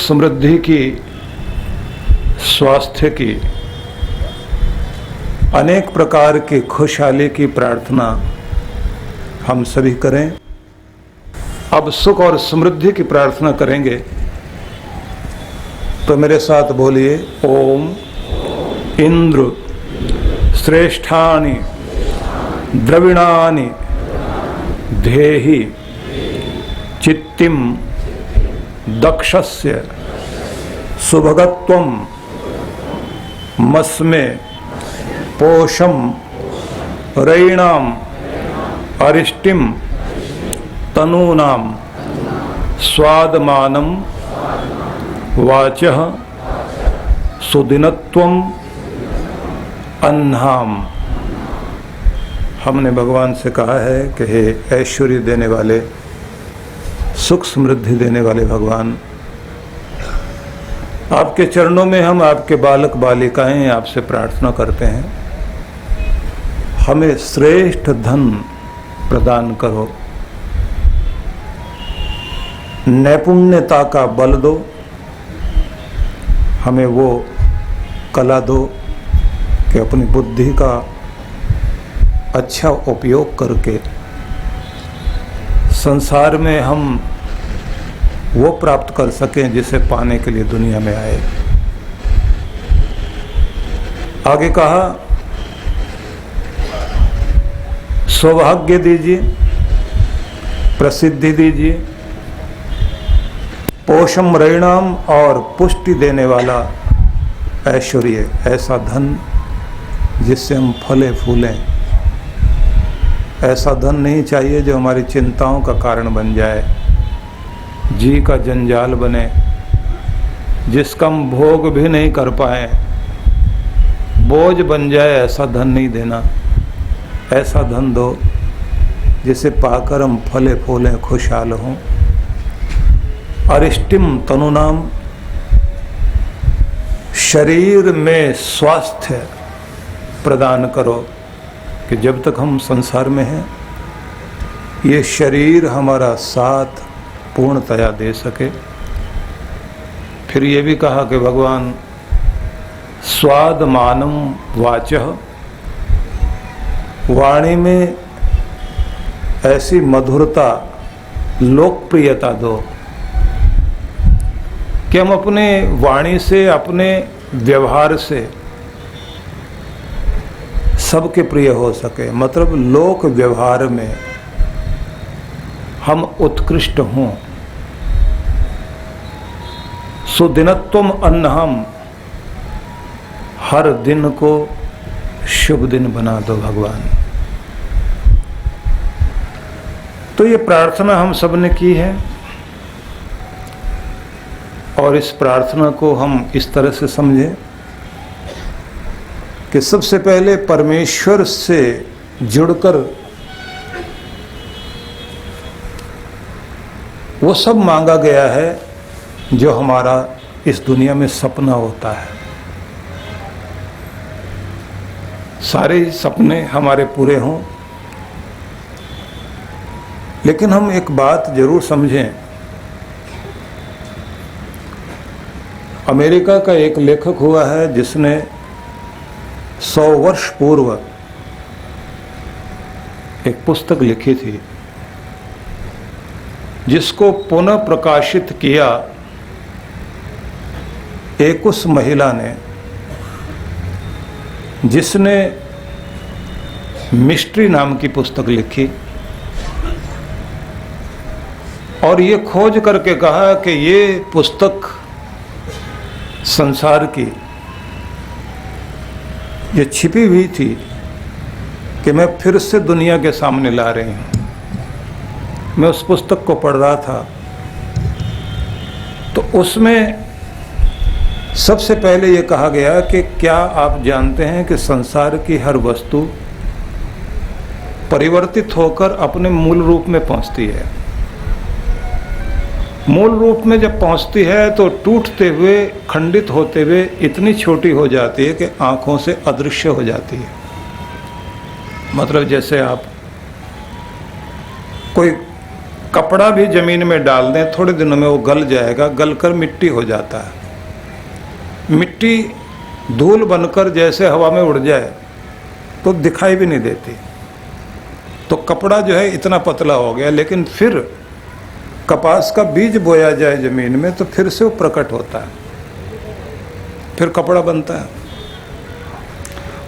समृद्धि की, स्वास्थ्य की, अनेक प्रकार की खुशहाली की प्रार्थना हम सभी करें। अब सुख और समृद्धि की प्रार्थना करेंगे, तो मेरे साथ बोलिए, ओम इंद्र श्रेष्ठानि द्रविणानि धेहि चित्तिम दक्षस्य सुभगत्वम मस्मे पोषम रैणाम अरिष्टिम तनूनाम स्वादमानम वाचः सुदिनत्वम अन्हाम। हमने भगवान से कहा है कि हे ऐश्वर्य देने वाले, सुख समृद्धि देने वाले भगवान, आपके चरणों में हम आपके बालक बालिकाएं आपसे प्रार्थना करते हैं, हमें श्रेष्ठ धन प्रदान करो, नैपुण्यता का बल दो, हमें वो कला दो कि अपनी बुद्धि का अच्छा उपयोग करके संसार में हम वो प्राप्त कर सकें जिसे पाने के लिए दुनिया में आए। आगे कहा, सौभाग्य दीजिए, प्रसिद्धि दीजिए, पोषम रैणाम और पुष्टि देने वाला ऐश्वर्य, ऐसा धन जिससे हम फले फूलें। ऐसा धन नहीं चाहिए जो हमारी चिंताओं का कारण बन जाए, जी का जंजाल बने, जिसका हम भोग भी नहीं कर पाए, बोझ बन जाए। ऐसा धन नहीं देना। ऐसा धन दो जिसे पाकर हम फले फूलें, खुशहाल हों। अरिष्टिम तनुनाम, शरीर में स्वास्थ्य प्रदान करो कि जब तक हम संसार में हैं ये शरीर हमारा साथ पूर्णतया दे सके। फिर ये भी कहा कि भगवान स्वादमानम वाचः, वाणी में ऐसी मधुरता, लोकप्रियता दो कि हम अपने वाणी से, अपने व्यवहार से सबके प्रिय हो सके। मतलब लोक व्यवहार में हम उत्कृष्ट हों। सुदिनत्वम अन्नहम, हर दिन को शुभ दिन बना दो भगवान। तो ये प्रार्थना हम सब ने की है और इस प्रार्थना को हम इस तरह से समझें कि सबसे पहले परमेश्वर से जुड़कर वो सब मांगा गया है जो हमारा इस दुनिया में सपना होता है। सारे सपने हमारे पूरे हों, लेकिन हम एक बात जरूर समझें। अमेरिका का एक लेखक हुआ है जिसने 100 वर्ष पूर्व एक पुस्तक लिखी थी जिसको पुनः प्रकाशित किया एक उस महिला ने जिसने मिस्ट्री नाम की पुस्तक लिखी और ये खोज करके कहा कि ये पुस्तक संसार की ये छिपी हुई थी कि मैं फिर से दुनिया के सामने ला रही हूँ। मैं उस पुस्तक को पढ़ रहा था तो उसमें सबसे पहले ये कहा गया कि क्या आप जानते हैं कि संसार की हर वस्तु परिवर्तित होकर अपने मूल रूप में पहुंचती है। मूल रूप में जब पहुंचती है तो टूटते हुए, खंडित होते हुए इतनी छोटी हो जाती है कि आंखों से अदृश्य हो जाती है। मतलब जैसे आप कोई कपड़ा भी जमीन में डाल दें, थोड़े दिनों में वो गल जाएगा, गलकर मिट्टी हो जाता है। मिट्टी धूल बनकर जैसे हवा में उड़ जाए तो दिखाई भी नहीं देती। तो कपड़ा जो है इतना पतला हो गया, लेकिन फिर कपास का बीज बोया जाए जमीन में तो फिर से वो प्रकट होता है, फिर कपड़ा बनता है।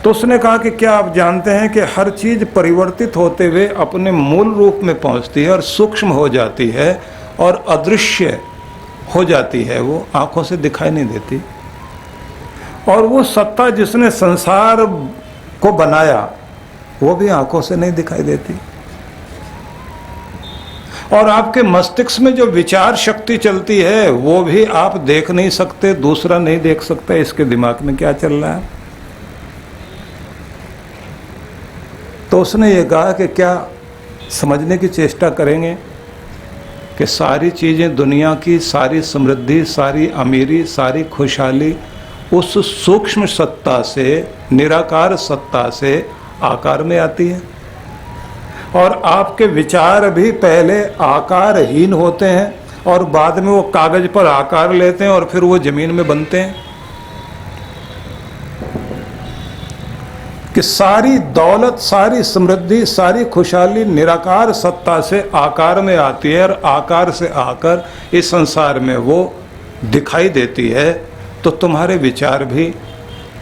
तो उसने कहा कि क्या आप जानते हैं कि हर चीज परिवर्तित होते हुए अपने मूल रूप में पहुंचती है और सूक्ष्म हो जाती है और अदृश्य हो जाती है, वो आंखों से दिखाई नहीं देती। और वो सत्ता जिसने संसार को बनाया वो भी आंखों से नहीं दिखाई देती। और आपके मस्तिष्क में जो विचार शक्ति चलती है वो भी आप देख नहीं सकते, दूसरा नहीं देख सकता इसके दिमाग में क्या चल रहा है। तो उसने ये कहा कि क्या समझने की चेष्टा करेंगे कि सारी चीज़ें दुनिया की, सारी समृद्धि, सारी अमीरी, सारी खुशहाली उस सूक्ष्म सत्ता से, निराकार सत्ता से आकार में आती है। और आपके विचार भी पहले आकारहीन होते हैं और बाद में वो कागज पर आकार लेते हैं और फिर वो जमीन में बनते हैं। कि सारी दौलत, सारी समृद्धि, सारी खुशहाली निराकार सत्ता से आकार में आती है और आकार से आकर इस संसार में वो दिखाई देती है। तो तुम्हारे विचार भी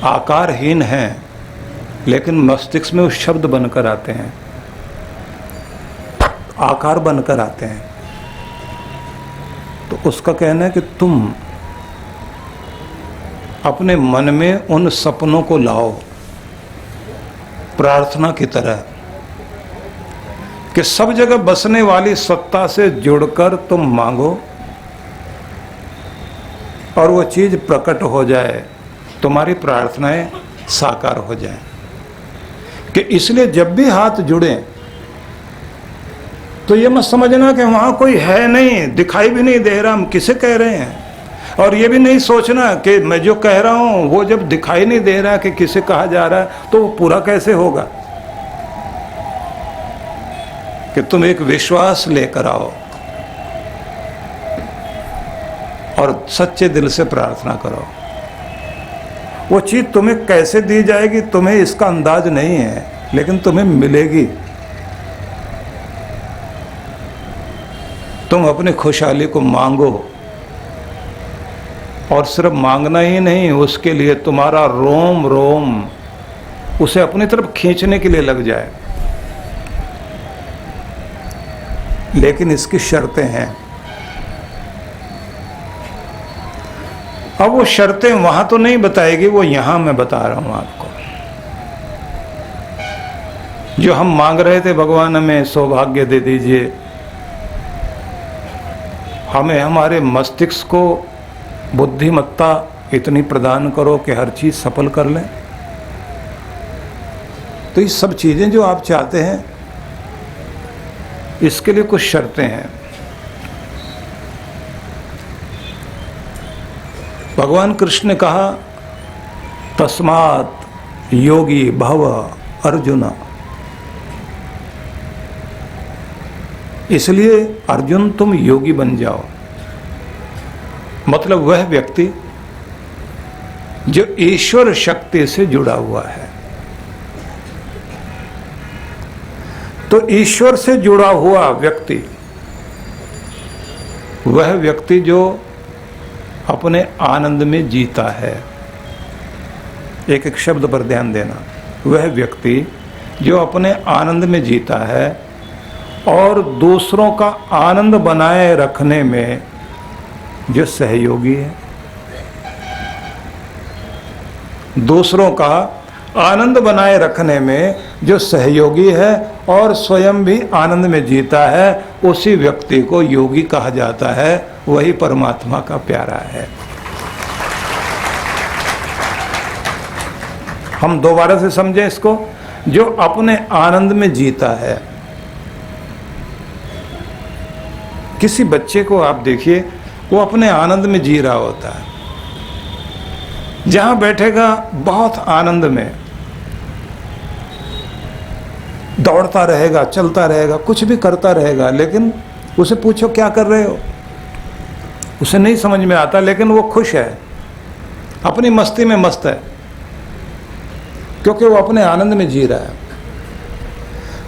आकारहीन हैं, लेकिन मस्तिष्क में उस शब्द बनकर आते हैं, आकार बनकर आते हैं। तो उसका कहना है कि तुम अपने मन में उन सपनों को लाओ प्रार्थना की तरह, कि सब जगह बसने वाली सत्ता से जुड़कर तुम मांगो और वो चीज प्रकट हो जाए, तुम्हारी प्रार्थनाएं साकार हो जाए। कि इसलिए जब भी हाथ जुड़े तो ये मत समझना कि वहां कोई है नहीं, दिखाई भी नहीं दे रहा, हम किसे कह रहे हैं। और ये भी नहीं सोचना कि मैं जो कह रहा हूं वो जब दिखाई नहीं दे रहा कि किसे कहा जा रहा है तो वो पूरा कैसे होगा। कि तुम एक विश्वास लेकर आओ और सच्चे दिल से प्रार्थना करो। वो चीज तुम्हें कैसे दी जाएगी तुम्हें इसका अंदाज नहीं है, लेकिन तुम्हें मिलेगी। तुम अपनी खुशहाली को मांगो और सिर्फ मांगना ही नहीं, उसके लिए तुम्हारा रोम रोम उसे अपनी तरफ खींचने के लिए लग जाए। लेकिन इसकी शर्तें हैं। अब वो शर्तें वहां तो नहीं बताएगी, वो यहां मैं बता रहा हूं आपको। जो हम मांग रहे थे भगवान हमें सौभाग्य दे दीजिए, हमें हमारे मस्तिष्क को बुद्धिमत्ता इतनी प्रदान करो कि हर चीज सफल कर लें। तो ये सब चीजें जो आप चाहते हैं इसके लिए कुछ शर्तें हैं। भगवान कृष्ण ने कहा तस्मात् योगी भव अर्जुन। इसलिए अर्जुन तुम योगी बन जाओ। मतलब वह व्यक्ति जो ईश्वर शक्ति से जुड़ा हुआ है। तो ईश्वर से जुड़ा हुआ व्यक्ति वह व्यक्ति जो अपने आनंद में जीता है। एक एक शब्द पर ध्यान देना। वह व्यक्ति जो अपने आनंद में जीता है और दूसरों का आनंद बनाए रखने में जो सहयोगी है। दूसरों का आनंद बनाए रखने में जो सहयोगी है और स्वयं भी आनंद में जीता है, उसी व्यक्ति को योगी कहा जाता है। वही परमात्मा का प्यारा है। हम दोबारा से समझें इसको। जो अपने आनंद में जीता है। किसी बच्चे को आप देखिए, वो अपने आनंद में जी रहा होता है। जहां बैठेगा बहुत आनंद में दौड़ता रहेगा, चलता रहेगा, कुछ भी करता रहेगा, लेकिन उसे पूछो क्या कर रहे हो, उसे नहीं समझ में आता, लेकिन वो खुश है, अपनी मस्ती में मस्त है, क्योंकि वो अपने आनंद में जी रहा है।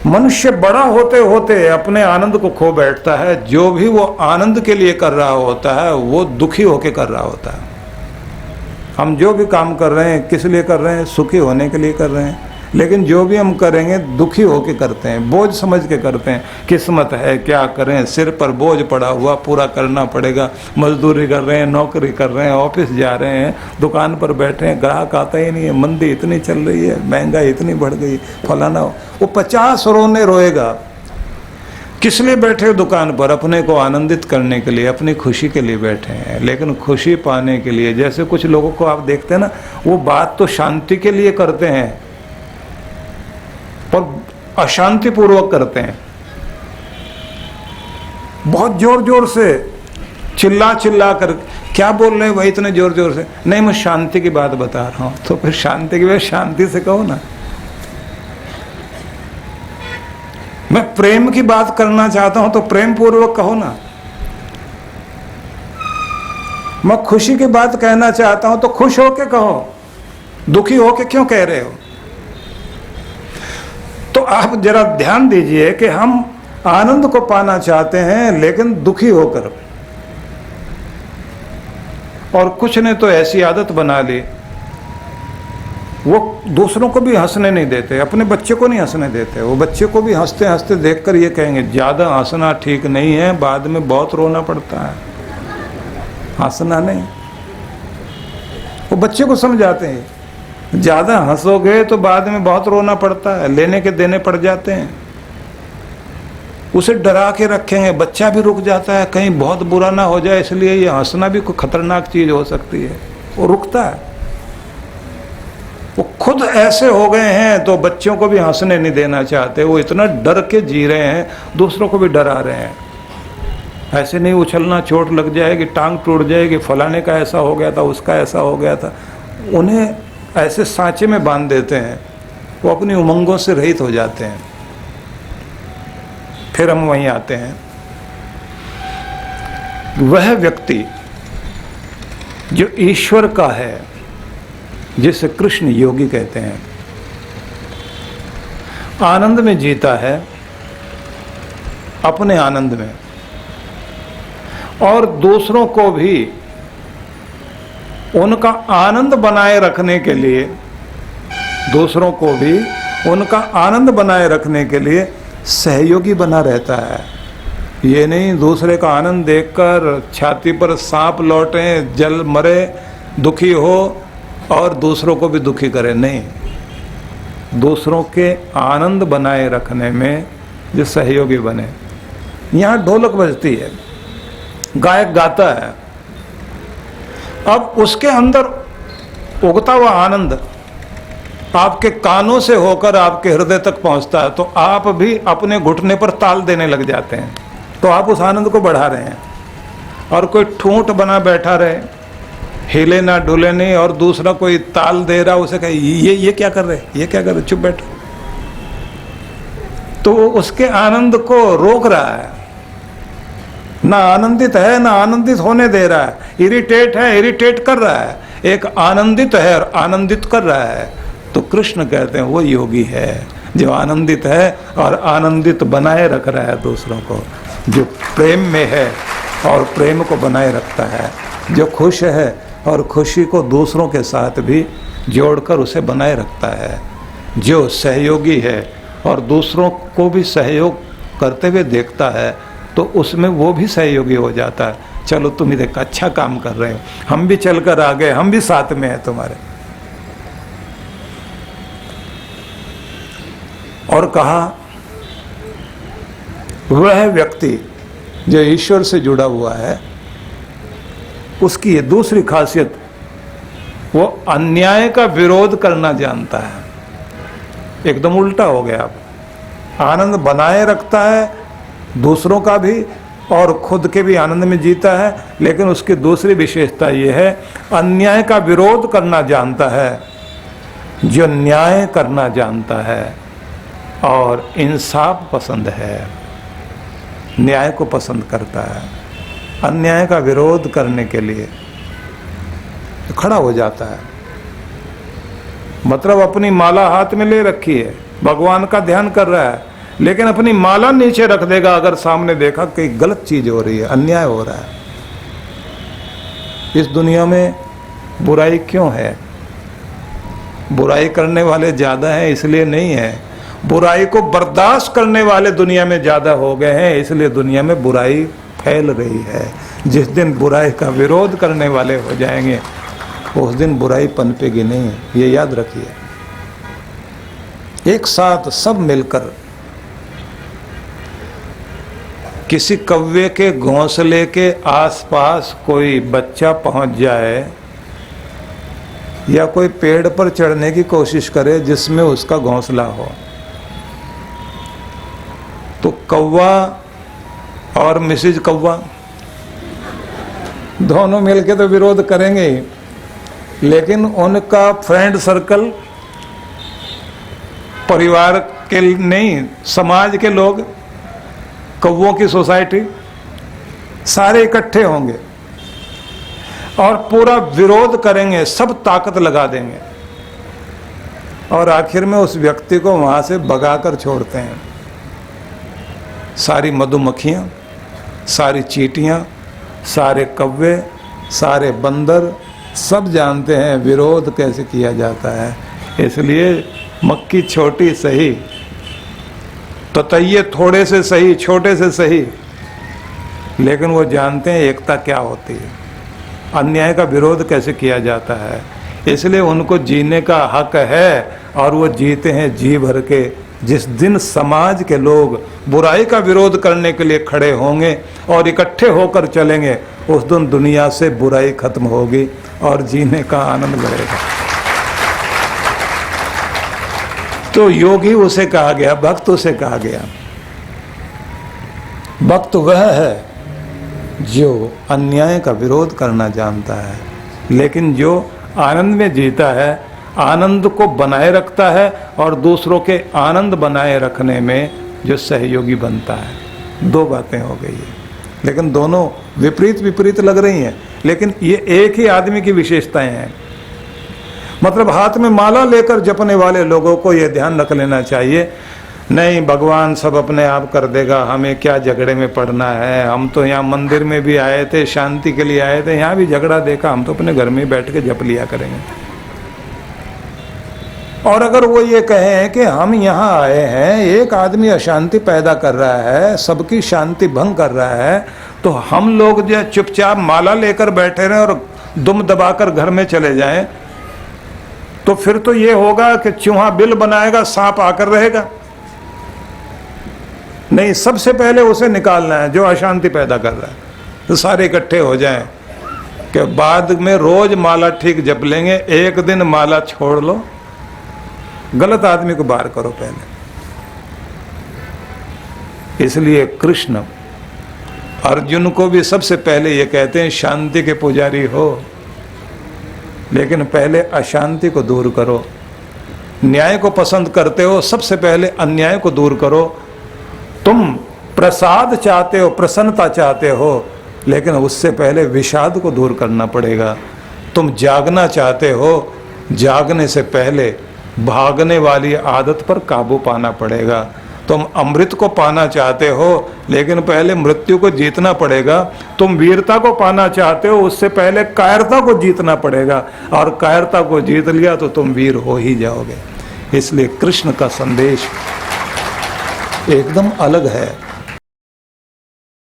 मनुष्य बड़ा होते होते अपने आनंद को खो बैठता है। जो भी वो आनंद के लिए कर रहा होता है वो दुखी होकर कर रहा होता है। हम जो भी काम कर रहे हैं किस लिए कर रहे हैं? सुखी होने के लिए कर रहे हैं, लेकिन जो भी हम करेंगे दुखी होकर करते हैं, बोझ समझ के करते हैं। किस्मत है, क्या करें, सिर पर बोझ पड़ा हुआ, पूरा करना पड़ेगा। मजदूरी कर रहे हैं, नौकरी कर रहे हैं, ऑफिस जा रहे हैं, दुकान पर बैठे हैं, ग्राहक आता ही नहीं है, मंदी इतनी चल रही है, महंगाई इतनी बढ़ गई, फलाना। वो 50 रोने रोएगा। किस लिए बैठे हो दुकान पर? अपने को आनंदित करने के लिए, अपनी खुशी के लिए बैठे हैं। लेकिन खुशी पाने के लिए, जैसे कुछ लोगों को आप देखते हैं ना, वो बात तो शांति के लिए करते हैं और अशांति पूर्वक करते हैं। बहुत जोर जोर से चिल्ला चिल्ला कर क्या बोल रहे हैं भाई इतने जोर जोर से? नहीं, मैं शांति की बात बता रहा हूं। तो फिर शांति की बात शांति से कहो ना। मैं प्रेम की बात करना चाहता हूं तो प्रेम पूर्वक कहो ना। मैं खुशी की बात कहना चाहता हूं तो खुश होके कहो, दुखी होके क्यों कह रहे हो? तो आप जरा ध्यान दीजिए कि हम आनंद को पाना चाहते हैं लेकिन दुखी होकर। और कुछ ने तो ऐसी आदत बना ली, वो दूसरों को भी हंसने नहीं देते, अपने बच्चे को नहीं हंसने देते। वो बच्चे को भी हंसते हंसते देखकर ये कहेंगे ज़्यादा हंसना ठीक नहीं है, बाद में बहुत रोना पड़ता है, हंसना नहीं। वो बच्चे को समझाते हैं ज़्यादा हंसोगे तो बाद में बहुत रोना पड़ता है, लेने के देने पड़ जाते हैं। उसे डरा के रखेंगे, बच्चा भी रुक जाता है, कहीं बहुत बुरा ना हो जाए, इसलिए ये हंसना भी कोई खतरनाक चीज़ हो सकती है। वो रुकता है। वो खुद ऐसे हो गए हैं तो बच्चों को भी हंसने नहीं देना चाहते। वो इतना डर के जी रहे हैं, दूसरों को भी डरा रहे हैं। ऐसे नहीं उछलना, चोट लग जाएगी, टांग टूट जाएगी, फलाने का ऐसा हो गया था, उसका ऐसा हो गया था। उन्हें ऐसे सांचे में बांध देते हैं, वो अपनी उमंगों से रहित हो जाते हैं। फिर हम वहीं आते हैं, वह व्यक्ति जो ईश्वर का है, जिसे कृष्ण योगी कहते हैं, आनंद में जीता है, अपने आनंद में, और दूसरों को भी उनका आनंद बनाए रखने के लिए, दूसरों को भी उनका आनंद बनाए रखने के लिए सहयोगी बना रहता है। ये नहीं दूसरे का आनंद देखकर छाती पर सांप लौटे, जल मरे, दुखी हो और दूसरों को भी दुखी करे। नहीं, दूसरों के आनंद बनाए रखने में जो सहयोगी बने। यहाँ ढोलक बजती है, गायक गाता है, अब उसके अंदर उगता हुआ आनंद आपके कानों से होकर आपके हृदय तक पहुंचता है, तो आप भी अपने घुटने पर ताल देने लग जाते हैं। तो आप उस आनंद को बढ़ा रहे हैं। और कोई ठूंठ बना बैठा रहे, हिले ना डुले नहीं, और दूसरा कोई ताल दे रहा, उसे कहे ये क्या कर रहे, ये क्या कर रहे, चुप बैठो, तो उसके आनंद को रोक रहा है। ना आनंदित है, ना आनंदित होने दे रहा है। इरिटेट है, इरिटेट कर रहा है। एक आनंदित है और आनंदित कर रहा है। तो कृष्ण कहते हैं वो योगी है जो आनंदित है और आनंदित बनाए रख रहा है दूसरों को, जो प्रेम में है और प्रेम को बनाए रखता है, जो खुश है और खुशी को दूसरों के साथ भी जोड़कर उसे बनाए रखता है, जो सहयोगी है और दूसरों को भी सहयोग करते हुए देखता है, तो उसमें वो भी सहयोगी हो जाता है। चलो तुम ही देखो अच्छा काम कर रहे हो, हम भी चलकर आ गए, हम भी साथ में हैं तुम्हारे। और कहा वह व्यक्ति जो ईश्वर से जुड़ा हुआ है, उसकी ये दूसरी खासियत, वो अन्याय का विरोध करना जानता है। एकदम उल्टा हो गया। अब आनंद बनाए रखता है दूसरों का भी और खुद के भी आनंद में जीता है, लेकिन उसकी दूसरी विशेषता ये है अन्याय का विरोध करना जानता है। जो न्याय करना जानता है और इंसाफ पसंद है, न्याय को पसंद करता है, अन्याय का विरोध करने के लिए खड़ा हो जाता है। मतलब अपनी माला हाथ में ले रखी है, भगवान का ध्यान कर रहा है, लेकिन अपनी माला नीचे रख देगा अगर सामने देखा कि गलत चीज हो रही है, अन्याय हो रहा है। इस दुनिया में बुराई क्यों है? बुराई करने वाले ज्यादा हैं इसलिए नहीं है, बुराई को बर्दाश्त करने वाले दुनिया में ज्यादा हो गए हैं, इसलिए दुनिया में बुराई फैल रही है। जिस दिन बुराई का विरोध करने वाले हो जाएंगे उस दिन बुराई पनपेगी नहीं, ये याद रखिए। एक साथ सब मिलकर किसी कौवे के घोंसले के आसपास कोई बच्चा पहुंच जाए या कोई पेड़ पर चढ़ने की कोशिश करे जिसमें उसका घोंसला हो, तो कौवा और मिसेज कौवा दोनों मिलके तो विरोध करेंगे ही, लेकिन उनका फ्रेंड सर्कल, परिवार के नहीं, समाज के लोग, कौवों की सोसाइटी, सारे इकट्ठे होंगे और पूरा विरोध करेंगे, सब ताकत लगा देंगे और आखिर में उस व्यक्ति को वहां से भगाकर छोड़ते हैं। सारी मधुमक्खियां, सारी चींटियां, सारे कौवे, सारे बंदर सब जानते हैं विरोध कैसे किया जाता है। इसलिए मक्खी छोटी सही, ततैये थोड़े से सही, छोटे से सही, लेकिन वो जानते हैं एकता क्या होती है, अन्याय का विरोध कैसे किया जाता है। इसलिए उनको जीने का हक है और वो जीते हैं जी भर के। जिस दिन समाज के लोग बुराई का विरोध करने के लिए खड़े होंगे और इकट्ठे होकर चलेंगे, उस दिन दुनिया से बुराई खत्म होगी और जीने का आनंद बढ़ेगा। तो योगी उसे कहा गया, भक्त उसे कहा गया। भक्त वह है जो अन्याय का विरोध करना जानता है, लेकिन जो आनंद में जीता है, आनंद को बनाए रखता है और दूसरों के आनंद बनाए रखने में जो सहयोगी बनता है। दो बातें हो गई है, लेकिन दोनों विपरीत विपरीत लग रही हैं, लेकिन ये एक ही आदमी की विशेषताएं हैं। मतलब हाथ में माला लेकर जपने वाले लोगों को ये ध्यान रख लेना चाहिए, नहीं भगवान सब अपने आप कर देगा, हमें क्या झगड़े में पड़ना है। हम तो यहाँ मंदिर में भी आए थे, शांति के लिए आए थे, यहाँ भी झगड़ा देखा, हम तो अपने घर में बैठ के जप लिया करेंगे। और अगर वो ये कहें कि हम यहाँ आए हैं, एक आदमी अशांति पैदा कर रहा है, सबकी शांति भंग कर रहा है, तो हम लोग जो चुपचाप माला लेकर बैठे रहें और दुम दबाकर घर में चले जाएं, तो फिर तो ये होगा कि चूहा बिल बनाएगा, सांप आकर रहेगा। नहीं, सबसे पहले उसे निकालना है जो अशांति पैदा कर रहा है। तो सारे इकट्ठे हो जाएं कि बाद में रोज माला ठीक जप लेंगे, एक दिन माला छोड़ लो, गलत आदमी को बाहर करो पहले। इसलिए कृष्ण अर्जुन को भी सबसे पहले ये कहते हैं शांति के पुजारी हो, लेकिन पहले अशांति को दूर करो। न्याय को पसंद करते हो, सबसे पहले अन्याय को दूर करो। तुम प्रसाद चाहते हो, प्रसन्नता चाहते हो, लेकिन उससे पहले विषाद को दूर करना पड़ेगा। तुम जागना चाहते हो, जागने से पहले भागने वाली आदत पर काबू पाना पड़ेगा। तुम अमृत को पाना चाहते हो, लेकिन पहले मृत्यु को जीतना पड़ेगा। तुम वीरता को पाना चाहते हो, उससे पहले कायरता को जीतना पड़ेगा, और कायरता को जीत लिया तो तुम वीर हो ही जाओगे। इसलिए कृष्ण का संदेश एकदम अलग है।